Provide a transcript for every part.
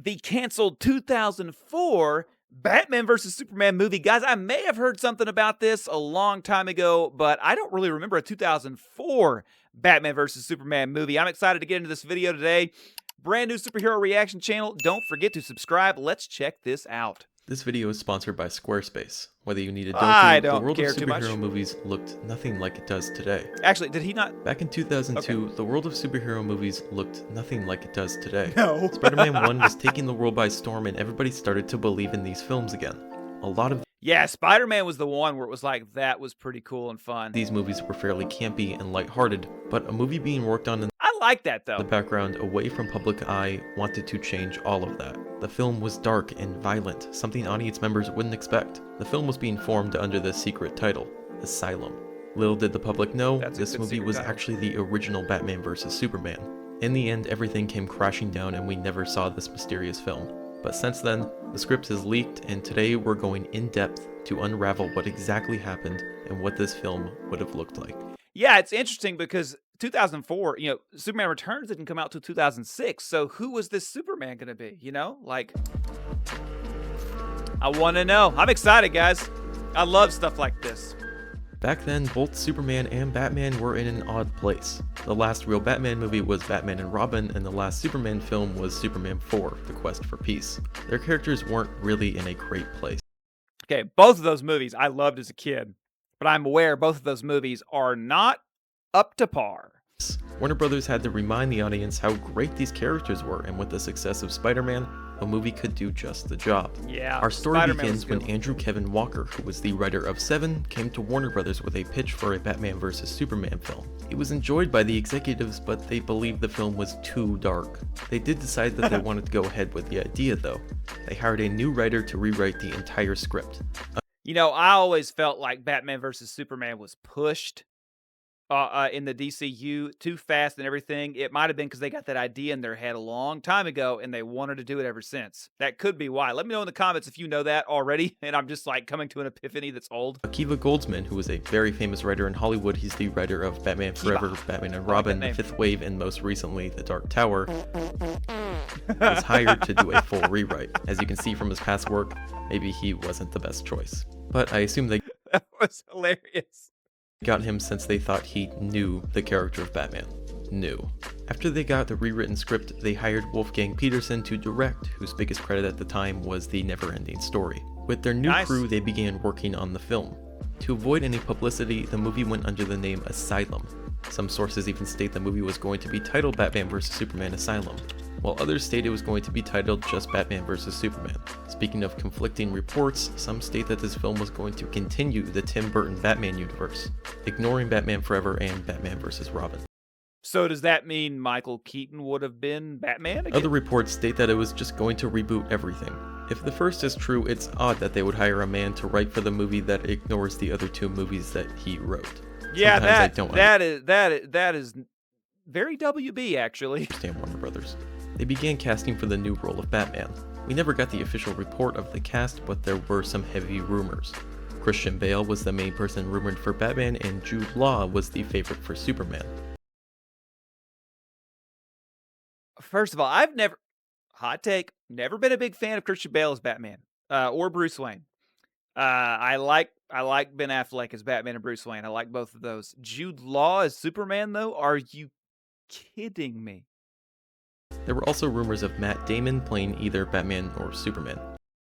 the canceled 2004 Batman versus Superman movie. Guys, I may have heard something about this a long time ago, but I don't really remember a 2004 Batman versus Superman movie. I'm excited to get into this video today. Brand new superhero reaction channel. Don't forget to subscribe. Let's check this out. This video is sponsored by Squarespace. Whether you need a I Doku, the don't world of care too much. superhero movies looked nothing like it does today. Actually, did he not? Back in 2002, the world of superhero movies looked nothing like it does today. No. Spider-Man 1 was taking the world by storm and everybody started to believe in these films again. A lot of Yeah, Spider-Man was the one where it was like, that was pretty cool and fun. these movies were fairly campy and lighthearted, but a movie being worked on in I like that though. the background away from public eye wanted to change all of that. The film was dark and violent, something audience members wouldn't expect. The film was being formed under the secret title, Asylum. Little did the public know, this movie was actually the original Batman vs. Superman. In the end, everything came crashing down and we never saw this mysterious film. But since then, the script has leaked and today we're going in depth to unravel what exactly happened and what this film would have looked like. Yeah, it's interesting because 2004, Superman Returns didn't come out till 2006. So who was this Superman going to be? Like, I want to know. I'm excited, guys. I love stuff like this. Back then, both Superman and Batman were in an odd place. The last real Batman movie was Batman and Robin, and the last Superman film was Superman 4, The Quest for Peace. Their characters weren't really in a great place. Okay, both of those movies I loved as a kid, but I'm aware both of those movies are not up to par. Warner Brothers had to remind the audience how great these characters were, and with the success of Spider-Man, a movie could do just the job. Yeah, our story Spider-Man begins when Andrew Kevin Walker, who was the writer of Seven, came to Warner Brothers with a pitch for a Batman vs. Superman film. It was enjoyed by the executives, but they believed the film was too dark. They did decide that they wanted to go ahead with the idea though. They hired a new writer to rewrite the entire script. I always felt like Batman vs. Superman was pushed in the DCU too fast and everything. It might have been because they got that idea in their head a long time ago and they wanted to do it ever since. That could be why. Let me know in the comments if you know that already and I'm just like coming to an epiphany that's old. Akiva Goldsman, who was a very famous writer in Hollywood, he's the writer of Batman Forever, Batman and Robin, The Fifth Wave, and most recently The Dark Tower, was hired to do a full rewrite. As you can see from his past work, maybe he wasn't the best choice. But I assume they that was hilarious. Got him since they thought he knew the character of Batman. After they got the rewritten script, they hired Wolfgang Peterson to direct, whose biggest credit at the time was The Never-Ending Story. With their new crew, they began working on the film. To avoid any publicity, the movie went under the name Asylum. Some sources even state the movie was going to be titled Batman vs. Superman Asylum, while others state it was going to be titled just Batman vs. Superman. Speaking of conflicting reports, some state that this film was going to continue the Tim Burton Batman universe, ignoring Batman Forever and Batman vs. Robin. So does that mean Michael Keaton would have been Batman again? Other reports state that it was just going to reboot everything. If the first is true, it's odd that they would hire a man to write for the movie that ignores the other two movies that he wrote. Yeah, that is very WB actually. Understand Warner Brothers. They began casting for the new role of Batman. We never got the official report of the cast, but there were some heavy rumors. Christian Bale was the main person rumored for Batman, and Jude Law was the favorite for Superman. First of all, I've never, hot take, never been a big fan of Christian Bale as Batman or Bruce Wayne. I like Ben Affleck as Batman and Bruce Wayne. I like both of those. Jude Law as Superman, though? Are you kidding me? There were also rumors of Matt Damon playing either Batman or Superman.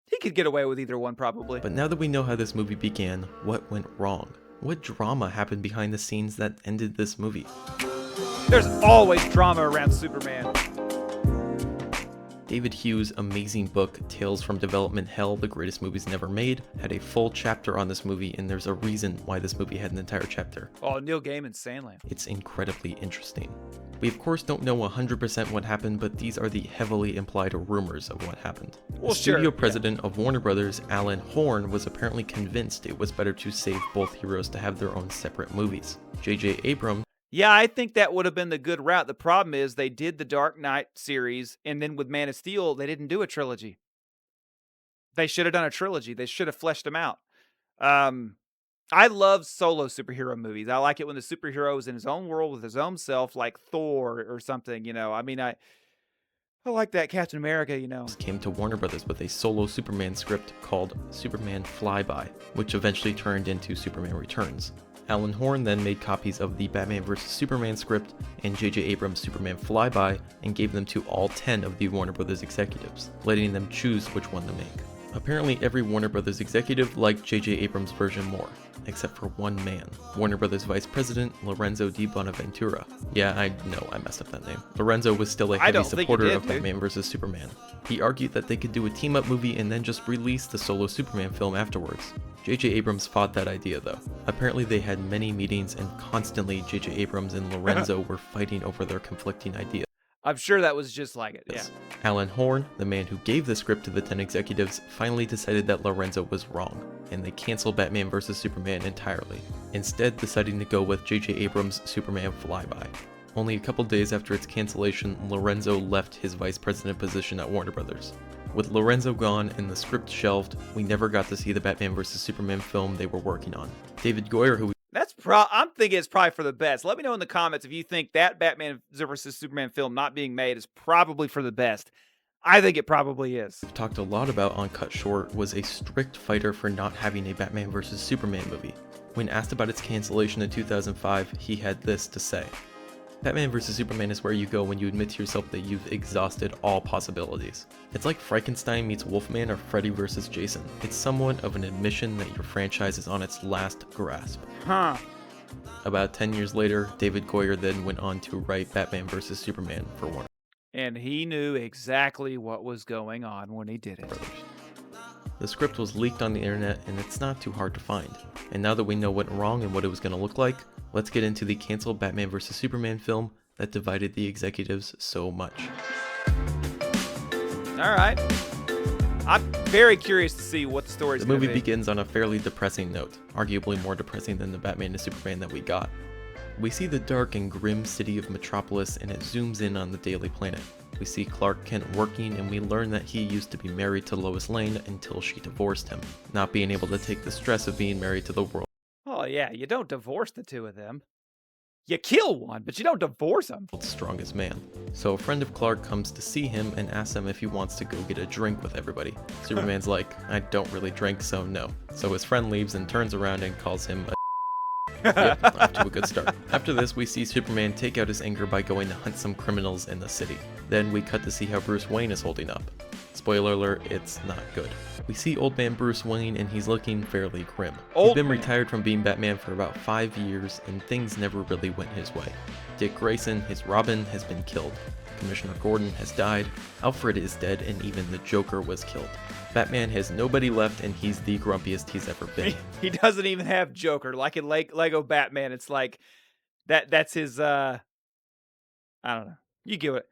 He could get away with either one, probably. But now that we know how this movie began, what went wrong? What drama happened behind the scenes that ended this movie? There's always drama around Superman. David Hughes' amazing book, Tales from Development Hell, The Greatest Movies Never Made, had a full chapter on this movie, and there's a reason why this movie had an entire chapter. Oh, Neil Gaiman's Sandland. It's incredibly interesting. We of course don't know 100% what happened, but these are the heavily implied rumors of what happened. Well, the studio president of Warner Brothers, Alan Horn, was apparently convinced it was better to save both heroes to have their own separate movies. J.J. Abrams, yeah, I think that would have been the good route. The problem is they did the Dark Knight series, and then with Man of Steel, they didn't do a trilogy. They should have done a trilogy. They should have fleshed them out. I love solo superhero movies. I like it when the superhero is in his own world with his own self, like Thor or something. I mean, I like that Captain America, you know. Came to Warner Brothers with a solo Superman script called Superman Flyby, which eventually turned into Superman Returns. Alan Horn then made copies of the Batman vs. Superman script and J.J. Abrams' Superman Flyby and gave them to all 10 of the Warner Brothers executives, letting them choose which one to make. Apparently every Warner Brothers executive liked J.J. Abrams' version more, except for one man, Warner Brothers Vice President Lorenzo di Bonaventura. Yeah, I know I messed up that name. Lorenzo was still a heavy supporter of Batman vs. Superman. He argued that they could do a team-up movie and then just release the solo Superman film afterwards. J.J. Abrams fought that idea though. Apparently they had many meetings and constantly J.J. Abrams and Lorenzo were fighting over their conflicting ideas. I'm sure that was just like it, yeah. Alan Horn, the man who gave the script to the 10 executives, finally decided that Lorenzo was wrong, and they canceled Batman vs. Superman entirely, instead deciding to go with J.J. Abrams' Superman Flyby. Only a couple days after its cancellation, Lorenzo left his vice president position at Warner Brothers. With Lorenzo gone and the script shelved, we never got to see the Batman vs. Superman film they were working on. David Goyer, who I'm thinking it's probably for the best. Let me know in the comments if you think that Batman vs. Superman film not being made is probably for the best. I think it probably is. We've talked a lot about on Cutshort was a strict fighter for not having a Batman vs. Superman movie. When asked about its cancellation in 2005, he had this to say. Batman vs. Superman is where you go when you admit to yourself that you've exhausted all possibilities. It's like Frankenstein meets Wolfman or Freddy vs. Jason. It's somewhat of an admission that your franchise is on its last grasp. Huh. About 10 years later, David Goyer then went on to write Batman vs. Superman for Warner. And he knew exactly what was going on when he did it. The script was leaked on the internet and it's not too hard to find. And now that we know what went wrong and what it was going to look like, let's get into the canceled Batman vs. Superman film that divided the executives so much. Alright. I'm very curious to see what the story's The going to be. movie begins on a fairly depressing note, arguably more depressing than the Batman to Superman that we got. We see the dark and grim city of Metropolis and it zooms in on the Daily Planet. We see Clark Kent working and we learn that he used to be married to Lois Lane until she divorced him, not being able to take the stress of being married to the world. Oh yeah, you don't divorce the two of them. You kill one, but you don't divorce them. Strongest man. So a friend of Clark comes to see him and asks him if he wants to go get a drink with everybody. Superman's like, I don't really drink, so no. So his friend leaves and turns around and calls him a Yep, off to a good start. After this, we see Superman take out his anger by going to hunt some criminals in the city. Then we cut to see how Bruce Wayne is holding up. Spoiler alert, it's not good. We see old man Bruce Wayne and he's looking fairly grim. He's been retired from being Batman for about 5 years and things never really went his way. Dick Grayson, his Robin, has been killed. Commissioner Gordon has died, Alfred is dead, and even the Joker was killed. Batman has nobody left and he's the grumpiest he's ever been. He doesn't even have Joker. Like in Lego Batman, it's like that's his I don't know. You get it.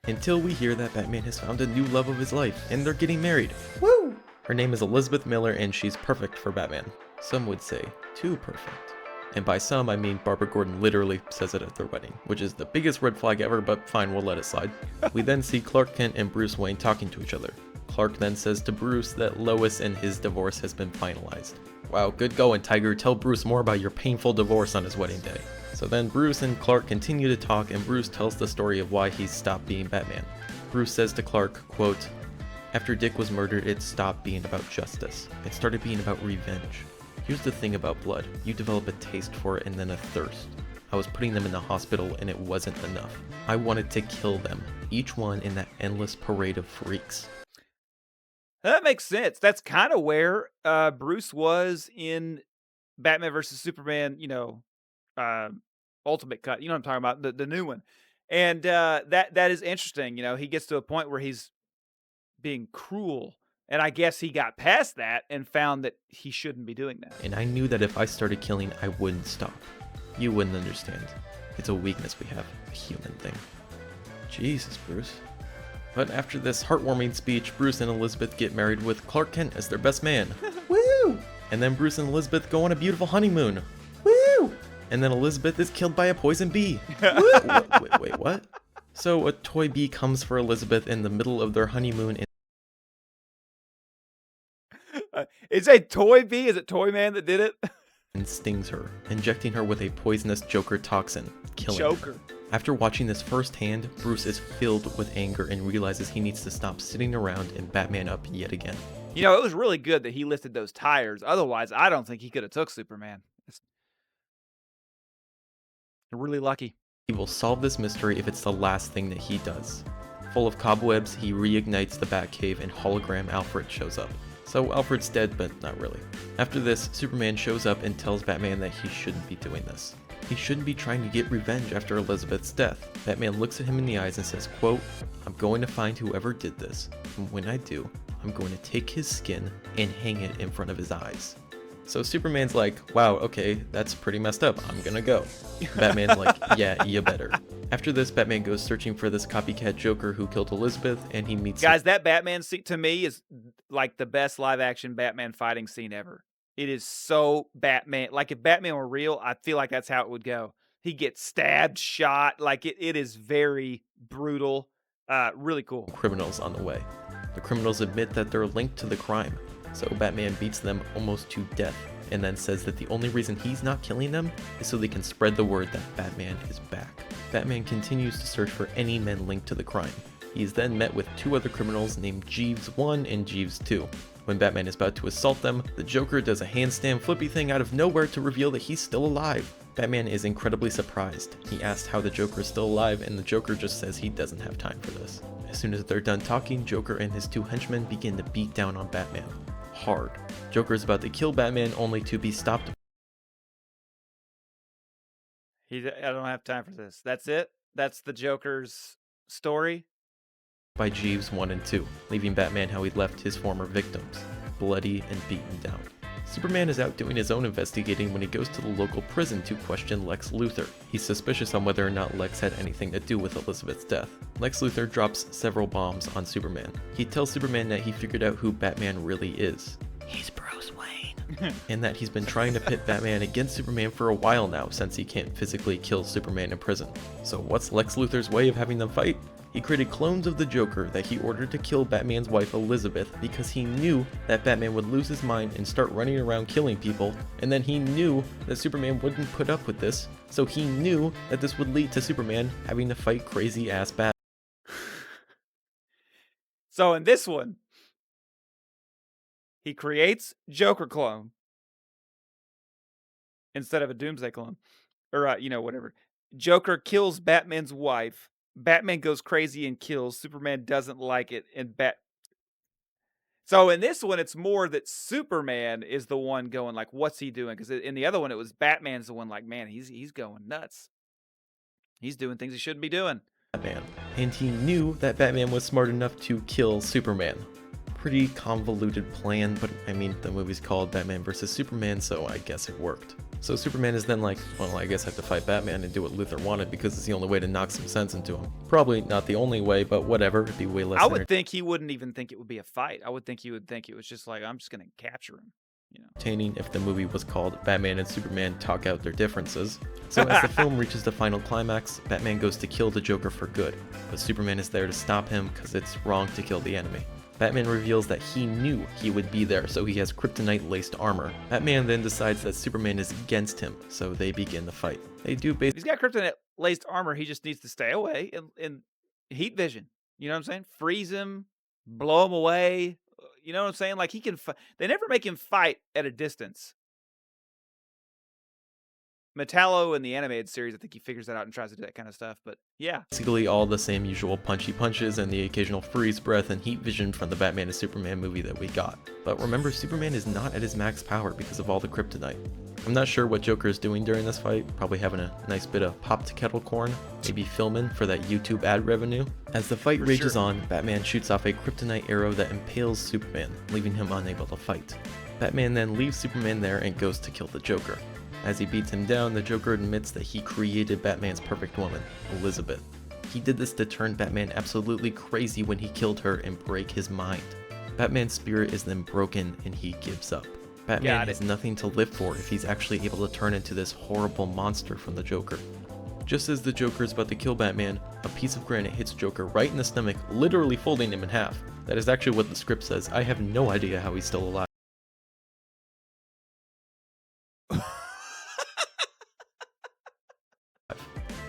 Until we hear that Batman has found a new love of his life and they're getting married. Woo! Her name is Elizabeth Miller and she's perfect for Batman. Some would say too perfect. And by some, I mean Barbara Gordon literally says it at their wedding, which is the biggest red flag ever, but fine, we'll let it slide. We then see Clark Kent and Bruce Wayne talking to each other. Clark then says to Bruce that Lois and his divorce has been finalized. Wow, good going, Tiger. Tell Bruce more about your painful divorce on his wedding day. So then Bruce and Clark continue to talk and Bruce tells the story of why he's stopped being Batman. Bruce says to Clark, quote, after Dick was murdered, it stopped being about justice. It started being about revenge. Here's the thing about blood. You develop a taste for it and then a thirst. I was putting them in the hospital and it wasn't enough. I wanted to kill them, each one in that endless parade of freaks. That makes sense. That's kind of where Bruce was in Batman versus Superman, Ultimate Cut. You know what I'm talking about, the new one. And that is interesting. He gets to a point where he's being cruel. And I guess he got past that and found that he shouldn't be doing that. And I knew that if I started killing, I wouldn't stop. You wouldn't understand. It's a weakness we have, a human thing. Jesus, Bruce. But after this heartwarming speech, Bruce and Elizabeth get married with Clark Kent as their best man. Woo! And then Bruce and Elizabeth go on a beautiful honeymoon. Woo! And then Elizabeth is killed by a poison bee. Wait, what? So a toy bee comes for Elizabeth in the middle of their honeymoon. Is it Toy Bee? Is it Toy Man that did it? And stings her, injecting her with a poisonous Joker toxin, killing her. After watching this firsthand, Bruce is filled with anger and realizes he needs to stop sitting around and Batman up yet again. You know, it was really good that he lifted those tires. Otherwise, I don't think he could have took Superman. It's really lucky. He will solve this mystery if it's the last thing that he does. Full of cobwebs, he reignites the Batcave and hologram Alfred shows up. So Alfred's dead, but not really. After this, Superman shows up and tells Batman that he shouldn't be doing this. He shouldn't be trying to get revenge after Elizabeth's death. Batman looks at him in the eyes and says, quote, "I'm going to find whoever did this, and when I do, I'm going to take his skin and hang it in front of his eyes." So Superman's like, wow, okay, that's pretty messed up, I'm gonna go. Batman's like, yeah, you better. After this, Batman goes searching for this copycat Joker who killed Elizabeth, and he meets... Guys, that Batman scene, to me, is like the best live-action Batman fighting scene ever. It is so Batman. Like, if Batman were real, I feel like that's how it would go. He gets stabbed, shot. Like, it is very brutal. Really cool. Criminals on the way. The criminals admit that they're linked to the crime, so Batman beats them almost to death, and then says that the only reason he's not killing them is so they can spread the word that Batman is back. Batman continues to search for any men linked to the crime. He is then met with two other criminals named Jeeves 1 and Jeeves 2. When Batman is about to assault them, the Joker does a handstand flippy thing out of nowhere to reveal that he's still alive. Batman is incredibly surprised. He asks how the Joker is still alive, and the Joker just says he doesn't have time for this. As soon as they're done talking, Joker and his two henchmen begin to beat down on Batman. Hard. Joker is about to kill Batman only to be stopped. I don't have time for this. That's it? That's the Joker's story? By Jeeves 1 and 2, leaving Batman how he left his former victims, bloody and beaten down. Superman is out doing his own investigating when he goes to the local prison to question Lex Luthor. He's suspicious on whether or not Lex had anything to do with Elizabeth's death. Lex Luthor drops several bombs on Superman. He tells Superman that he figured out who Batman really is. He's Bruce Wayne. And that he's been trying to pit Batman against Superman for a while now since he can't physically kill Superman in prison. So what's Lex Luthor's way of having them fight? He created clones of the Joker that he ordered to kill Batman's wife Elizabeth because he knew that Batman would lose his mind and start running around killing people, and then he knew that Superman wouldn't put up with this, so he knew that this would lead to Superman having to fight crazy ass Batman. So in this one, he creates Joker clone instead of a Doomsday clone, or whatever. Joker kills Batman's wife. Batman goes crazy and kills. Superman doesn't like it, and So in this one, it's more that Superman is the one going like, "What's he doing?" Because in the other one, it was Batman's the one like, "Man, he's going nuts. He's doing things he shouldn't be doing." Batman. And he knew that Batman was smart enough to kill Superman. Pretty convoluted plan, but I mean, the movie's called Batman vs. Superman, so I guess it worked. So Superman is then like, well, I guess I have to fight Batman and do what Luthor wanted because it's the only way to knock some sense into him. Probably not the only way, but whatever, it'd be way less I would think he wouldn't even think it would be a fight. I would think he would think it was just like, I'm just going to capture him. Entertaining if the movie was called Batman and Superman Talk Out Their Differences. So as the film reaches the final climax, Batman goes to kill the Joker for good, but Superman is there to stop him because it's wrong to kill the enemy. Batman reveals that he knew he would be there, so he has kryptonite-laced armor. Batman then decides that Superman is against him, so they begin the fight. They do He's got kryptonite-laced armor. He just needs to stay away in heat vision. You know what I'm saying? Freeze him, blow him away. You know what I'm saying? Like, he can they never make him fight at a distance. Metallo in the animated series, I think he figures that out and tries to do that kind of stuff, but yeah. Basically all the same usual punchy punches and the occasional freeze breath and heat vision from the Batman and Superman movie that we got. But remember, Superman is not at his max power because of all the kryptonite. I'm not sure what Joker is doing during this fight, probably having a nice bit of popped kettle corn, maybe filming for that YouTube ad revenue. As the fight rages on, Batman shoots off a kryptonite arrow that impales Superman, leaving him unable to fight. Batman then leaves Superman there and goes to kill the Joker. As he beats him down, the Joker admits that he created Batman's perfect woman, Elizabeth. He did this to turn Batman absolutely crazy when he killed her and break his mind. Batman's spirit is then broken and he gives up. Batman has nothing to live for if he's actually able to turn into this horrible monster from the Joker. Just as the Joker is about to kill Batman, a piece of granite hits Joker right in the stomach, literally folding him in half. That is actually what the script says. I have no idea how he's still alive.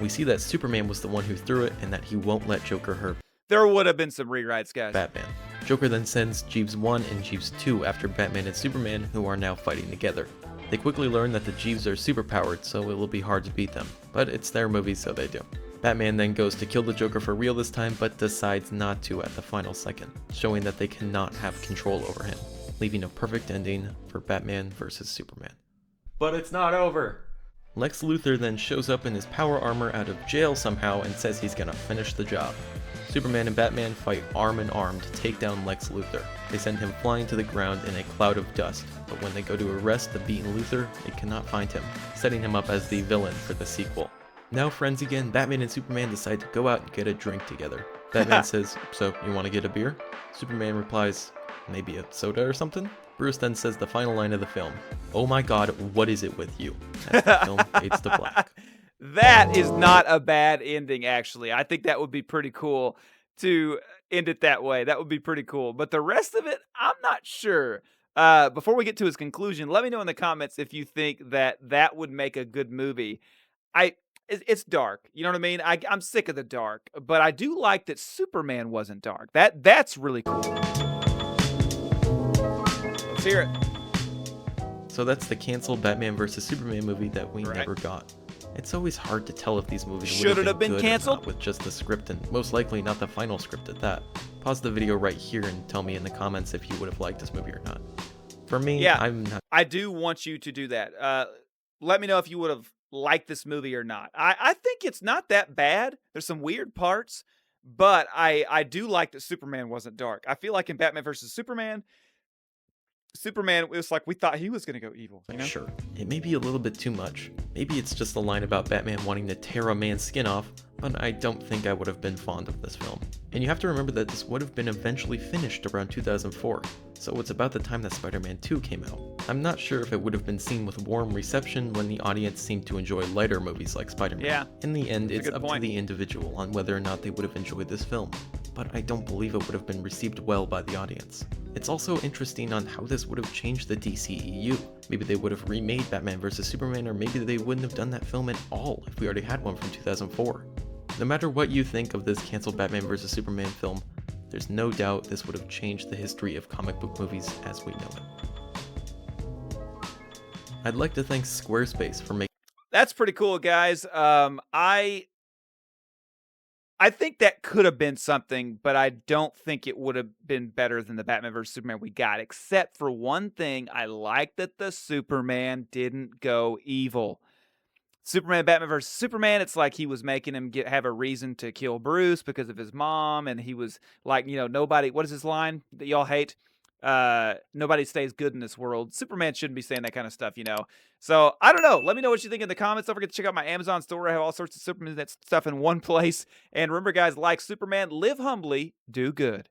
We see that Superman was the one who threw it and that he won't let Joker hurt There would have been some rewrites, guys. Batman. Joker then sends Jeeves 1 and Jeeves 2 after Batman and Superman, who are now fighting together. They quickly learn that the Jeeves are superpowered, so it will be hard to beat them, but it's their movie, so they do. Batman then goes to kill the Joker for real this time, but decides not to at the final second, showing that they cannot have control over him, leaving a perfect ending for Batman vs. Superman. But it's not over! Lex Luthor then shows up in his power armor out of jail somehow and says he's gonna finish the job. Superman and Batman fight arm in arm to take down Lex Luthor. They send him flying to the ground in a cloud of dust, but when they go to arrest the beaten Luthor, they cannot find him, setting him up as the villain for the sequel. Now friends again, Batman and Superman decide to go out and get a drink together. Batman says, "So, you want to get a beer?" Superman replies, "Maybe a soda or something?" Bruce then says the final line of the film, "Oh my god, what is it with you?" As the film fades to black. That is not a bad ending, actually. I think that would be pretty cool to end it that way. That would be pretty cool. But the rest of it, I'm not sure. Before we get to his conclusion, let me know in the comments if you think that that would make a good movie. It's dark. You know what I mean? I'm sick of the dark. But I do like that Superman wasn't dark. That's really cool. Let's hear it. So that's the canceled Batman vs. Superman movie that we Right. never got. It's always hard to tell if these movies Should would it have been good or canceled? not with just the script, and most likely not the final script at that. Pause the video right here and tell me in the comments if you would have liked this movie or not. For me, Yeah. I'm not. I do want you to do that. Let me know if you would have liked this movie or not. I think it's not that bad. There's some weird parts, but I do like that Superman wasn't dark. I feel like in Batman versus Superman, it was like we thought he was going to go evil. You know? Sure, it may be a little bit too much. Maybe it's just the line about Batman wanting to tear a man's skin off, but I don't think I would have been fond of this film. And you have to remember that this would have been eventually finished around 2004, so it's about the time that Spider-Man 2 came out. I'm not sure if it would have been seen with warm reception when the audience seemed to enjoy lighter movies like Spider-Man. Yeah, in the end, that's a it's good up to point. the individual on whether or not they would have enjoyed this film, but I don't believe it would have been received well by the audience. It's also interesting on how this would have changed the DCEU. Maybe they would have remade Batman vs. Superman, or maybe they wouldn't have done that film at all if we already had one from 2004. No matter what you think of this canceled Batman vs. Superman film, there's no doubt this would have changed the history of comic book movies as we know it. I'd like to thank Squarespace for making. That's pretty cool, guys. I think that could have been something, but I don't think it would have been better than the Batman vs. Superman we got, except for one thing. I like that the Superman didn't go evil. Superman, Batman vs. Superman, it's like he was making him have a reason to kill Bruce because of his mom, and he was like, nobody, what is his line that y'all hate? Nobody stays good in this world. Superman shouldn't be saying that kind of stuff. So I don't know. Let me know what you think in the comments. Don't forget to check out my Amazon store. I have all sorts of Superman stuff in one place. And remember, guys, like Superman, live humbly, do good.